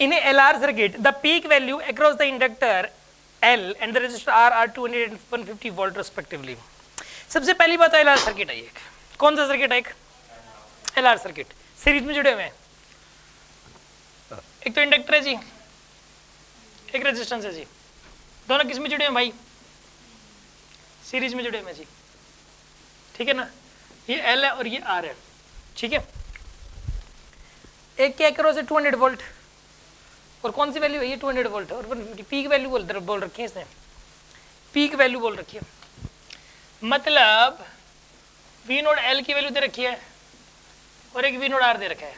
In a LR circuit, the peak value across the inductor L and the resistor R are 200 and 150 volt respectively. सबसे पहली बात LR circuit है, एक कौन सा सर्किट है? एक LR सर्किट, सीरीज में जुड़े हुए हैं। एक तो इंडक्टर है जी, एक रेजिस्टेंस है जी, दोनों किस में जुड़े हैं भाई? सीरीज में जुड़े हुए हैं जी, ठीक है ना। ये L है और ये R है, ठीक है। एक के अक्रॉस है 200 वोल्ट और कौन सी वैल्यू है? ये 200 वोल्ट और 150 पीक वैल्यू बोल रखी है इसने, पीक वैल्यू बोल रखी है, मतलब V नोड L की वैल्यू दे रखी है और एक V नोड R दे रखा है।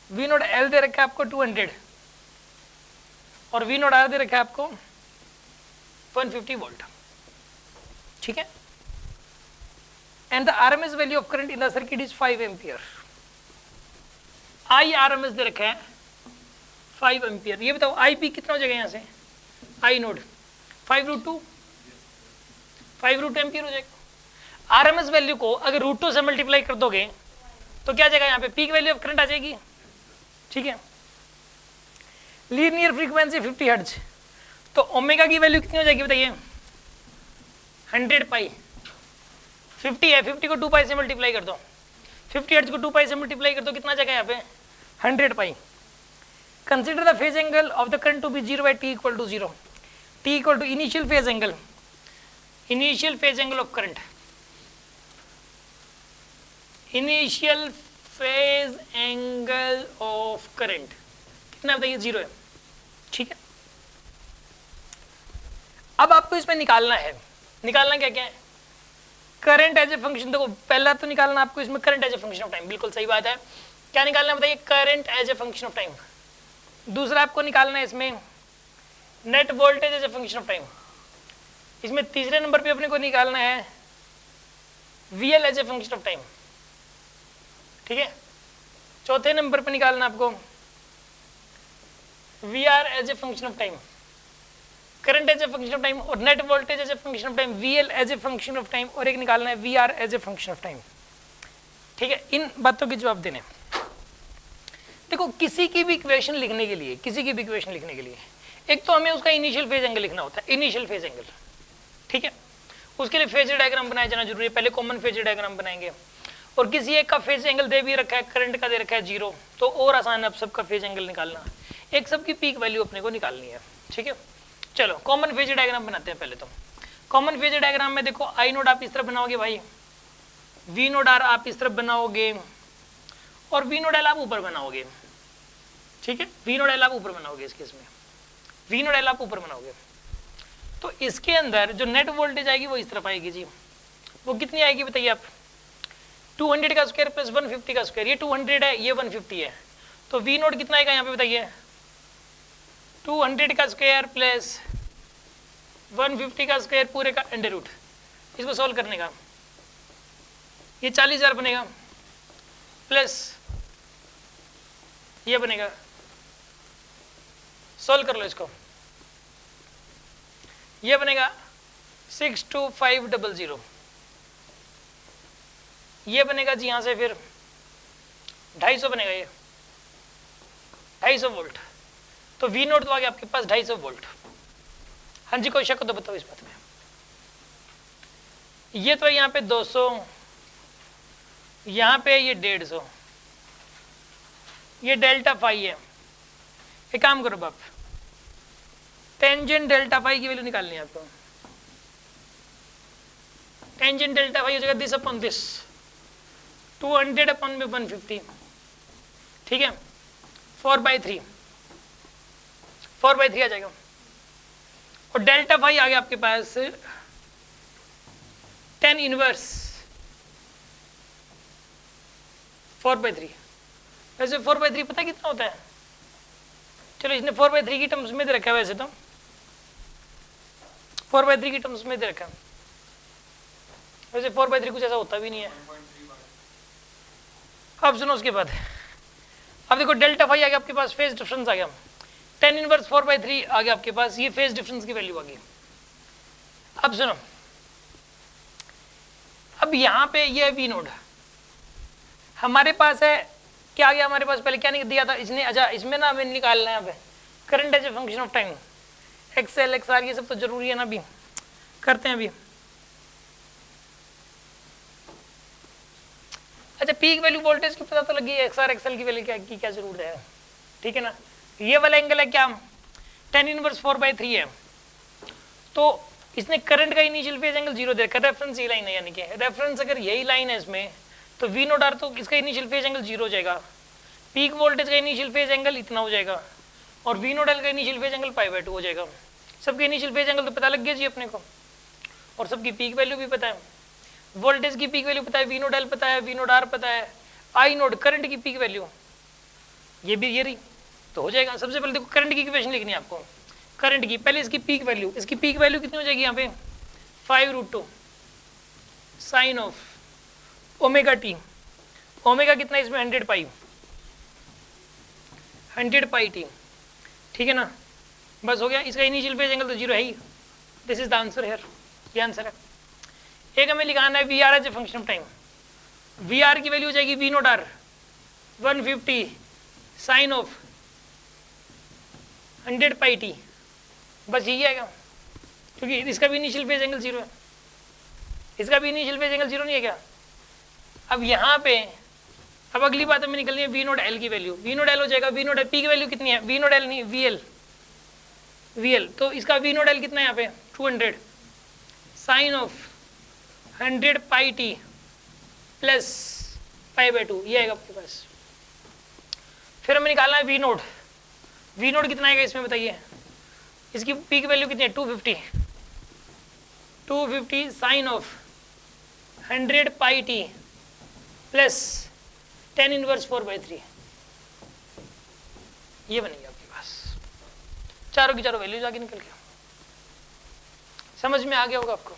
V नोड L दे रखा है आपको 200 और V नोड R दे रखा है आपको 150 वोल्ट, ठीक है। And the RMS value of current in the circuit is 5 ampere. I RMS दे रखा है 5 एम्पियर। ये बताओ आई पी कितना हो जाएगा यहाँ से? आई नोड 5√2 एम्पियर हो जाएगा। आरएमएस वैल्यू को अगर √2 से मल्टीप्लाई कर दोगे तो क्या जाएगा यहाँ पे? पीक वैल्यू ऑफ करंट आ जाएगी, ठीक है। लीनियर फ्रीक्वेंसी 50 हर्ट्ज, तो ओमेगा की वैल्यू कितनी हो जाएगी बताइए? 100 पाई। 50 है, 50 को 2 पाई से मल्टीप्लाई कर दो, 50 हर्ट्ज को 2 पाई से मल्टीप्लाई कर दो, कितना जाएगा यहाँ पे? 100 पाई। Consider the phase angle of the current to be 0 at t equal to 0. T equal to initial phase angle of current. Initial phase angle of current कितना बताइए? 0 है, ठीक है। अब आपको इसमें निकालना है, निकालना क्या क्या है? Current as a function. देखो पहला तो निकालना आपको इसमें current as a function of time, बिल्कुल सही बात है। क्या निकालना है बताइए? Current as a function of time. दूसरा आपको निकालना है इसमें net voltage as a function of time. इसमें तीसरे नंबर पे अपने को निकालना है VL as a function of time, ठीक है। चौथे नंबर पे निकालना आपको VR as a function of time, current as a function of time और net voltage as a function of time, VL as a function of time और एक निकालना है VR as a function of time, ठीक है। इन बातों के जवाब देने। देखो किसी की भी इक्वेशन लिखने के लिए, एक तो हमें उसका इनिशियल फेज एंगल लिखना होता है, इनिशियल फेज एंगल, ठीक है। उसके लिए फेजर डायग्राम बनाया जाना जरूरी है, पहले कॉमन फेजर डायग्राम बनाएंगे। और किसी एक का फेज एंगल दे भी रखा है, करंट का दे रखा है 0, तो और आसान है अब सबका फेज एंगल निकालना। एक सबकी पीक वैल्यू अपने को निकालनी है, ठीक है। चलो कॉमन फेजर डायग्राम बनाते हैं पहले तो। कॉमन फेजर डायग्राम में देखो आई नोड आप इस तरफ बनाओगे भाई, V नोड R आप इस तरफ बनाओगे और V नोड L आप ऊपर बनाओगे, ठीक है। V नोड L आप ऊपर बनाओगे, इस केस में V नोड L आप ऊपर बनाओगे तो इसके अंदर जो नेट वोल्टेज आएगी वो इस तरफ आएगी जी। वो कितनी आएगी बताइए आप? 200 का स्क्वायर प्लस 150 का स्क्वायर। ये 200 है, ये 150 है, तो V नोड कितना आएगा यहाँ पे बताइए? 200 का स्क्वायर प्लस 150 का स्क्वायर पूरे का अंडर रूट। इसको सॉल्व करने का ये 40,000 बनेगा प्लस ये बनेगा, सॉल्व कर लो इसको, ये बनेगा 62500। ये बनेगा जी यहाँ से फिर 250 बनेगा, ये 250 वोल्ट। तो V नोट तो आ गया आपके पास 250 वोल्ट। हाँ जी कोई शक हो तो बताओ इस बात में। ये तो यहाँ पे 200, यहाँ पे ये 150, ये डेल्टा फाई है। एक काम करो बाप, टेंजेंट डेल्टा फाई की वैल्यू निकालनी है आपको। टेंजेंट डेल्टा फाई हो जाएगा दिस अपॉन दिस, 200 अपॉन में 150, ठीक है। 4/3 आ जाएगा और डेल्टा फाई आ गया आपके पास 10 इनवर्स 4/3। वैसे 4/3 पता है कितना होता है? चलो इसने 4/3 की टर्म्स में दे रखा है, वैसे तो 4/3 की टर्म्स में दे रखा है, वैसे 4/3 कुछ ऐसा होता भी नहीं है। अब सुनो उसके बाद, अब देखो डेल्टा फाई आ गया आपके पास, फेज डिफरेंस आ गया 10 इनवर्स 4/3 आ गया आपके पास, ये फेज डिफरेंस की वैल्यू आ गई। अब सुनो, अब यहाँ पे ये V नोड हमारे पास है, क्या आ गया हमारे पास? पहले क्या नहीं दिया था इसने? अच्छा इसमें ना हमें निकालना है, यहाँ पे current as a function of time, XL XR ये सब तो जरूरी है ना, अभी करते हैं अभी। अच्छा, पीक वैल्यू वोल्टेज की पता तो लगी है, एक्सआर एक्सएल की वैल्यू की क्या जरूरत है, ठीक है ना। ये वाला एंगल है क्या, tan इनवर्स 4/3 है, तो इसने करंट का इनिशियल फेज एंगल 0 दे रखा है, रेफरेंस ये लाइन है, यानी कि रेफरेंस अगर यही लाइन है इसमें तो V नोट आर, तो इसका इनिशियल फेज एंगल 0 हो जाएगा, पीक वोल्टेज का इनिशियल फेज एंगल इतना हो जाएगा, और V नोट एल का इनिशियल फेज एंगल π/2 हो जाएगा। सबके इनिशियल फेज एंगल तो पता लग गया जी अपने को, और सबकी पीक वैल्यू भी पता है, वोल्टेज की पीक वैल्यू पता है, V नोट एल पता है, V नोट आर पता है, I नोट करंट की पीक वैल्यू ये भी ये रही, तो हो जाएगा। सबसे पहले देखो करंट की इक्वेशन लिखनी है आपको, करंट की, पहले इसकी पीक वैल्यू, इसकी पीक वैल्यू कितनी हो जाएगी यहाँ पे 5√2 sine of omega t, omega कितना इसमें 100 पाई टी, ठीक है ना, बस हो गया। इसका इनिशियल फेज एंगल तो 0 है ही, this is the answer here, ये आंसर है। एक हमें लिखाना है V R as a function of time, V R की वैल्यू हो जाएगी V naught R 150 sine of 100 pi t, बस यही आएगा, क्योंकि इसका भी इनिशियल फेज एंगल 0 है, इसका भी इनिशियल फेज एंगल 0 नहीं है क्या। अब यहाँ पे अब अगली बात हमें निकलनी है V नोट एल की वैल्यू, V नोट एल हो जाएगा, V नोट एल पी की वैल्यू कितनी है, V नोट एल नहीं VL, तो इसका V नोट एल कितना है यहाँ पे 200 sine of 100 pi t plus π/2, ये आएगा आपके पास। फिर हमें निकालना है V नोट कितना आएगा इसमें बताइए, इसकी पीक वैल्यू कितनी है 250 sine of 100 pi t plus tan inverse 4/3, ये बनेगी आपके पास। चारों की चारों वैल्यूज आगे निकल गया, समझ में आ गया होगा आपको।